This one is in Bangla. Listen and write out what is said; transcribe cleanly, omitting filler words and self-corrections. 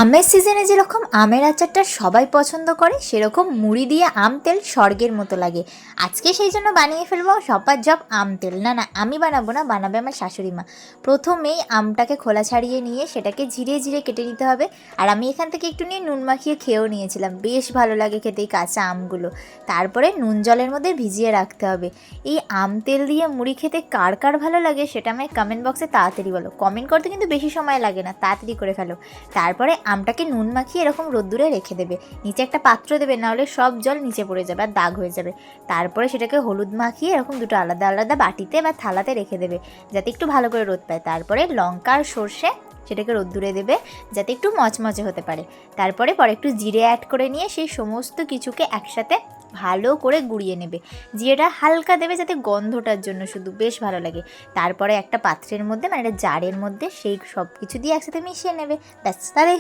আমের সিজনে যেরকম আমের আচারটা সবাই পছন্দ করে, সেরকম মুড়ি দিয়ে আম তেল স্বর্গের মতো লাগে। আজকে সেই জন্য বানিয়ে ফেলবো সবার জব আম তেল। না না, আমি বানাবো না, বানাবে আমার শাশুড়ি মা। প্রথমেই আমটাকে খোলা ছাড়িয়ে নিয়ে সেটাকে ঝিরে ঝিরে কেটে নিতে হবে। আর আমি এখান থেকে একটু নিয়ে নুন মাখিয়ে খেয়েও নিয়েছিলাম, বেশ ভালো লাগে খেতে এই কাঁচা আমগুলো। তারপরে নুন জলের মধ্যে ভিজিয়ে রাখতে হবে। এই আম তেল দিয়ে মুড়ি খেতে কার কার ভালো লাগে সেটা আমায় কমেন্ট বক্সে তাড়াতাড়ি বলো। কমেন্ট করতে কিন্তু বেশি সময় লাগে না, তাড়াতাড়ি করে ফেলো। তারপরে আমটাকে নুন মাখিয়ে এরকম রোদ্দুরে রেখে দেবে, নিচে একটা পাত্র দেবে, নাহলে সব জল নিচে পড়ে যাবে আর দাগ হয়ে যাবে। তারপরে সেটাকে হলুদ মাখিয়ে এরকম দুটো আলাদা আলাদা বাটিতে বা থালাতে রেখে দেবে, যাতে একটু ভালো করে রোদ পায়। তারপরে লঙ্কা আর সর্ষে সেটাকে রোদ্দুরে দেবে, যাতে একটু মচমচে হতে পারে। তারপরে একটু জিরে অ্যাড করে নিয়ে সেই সমস্ত কিছুকে একসাথে ভালো করে গুঁড়িয়ে নেবে। জিরেটা হালকা দেবে যাতে গন্ধটার জন্য, শুধু বেশ ভালো লাগে। তারপরে একটা পাত্রের মধ্যে, মানে একটা জারের মধ্যে সেই সব কিছু দিয়ে একসাথে মিশিয়ে নেবে, ব্যাস তাহলেই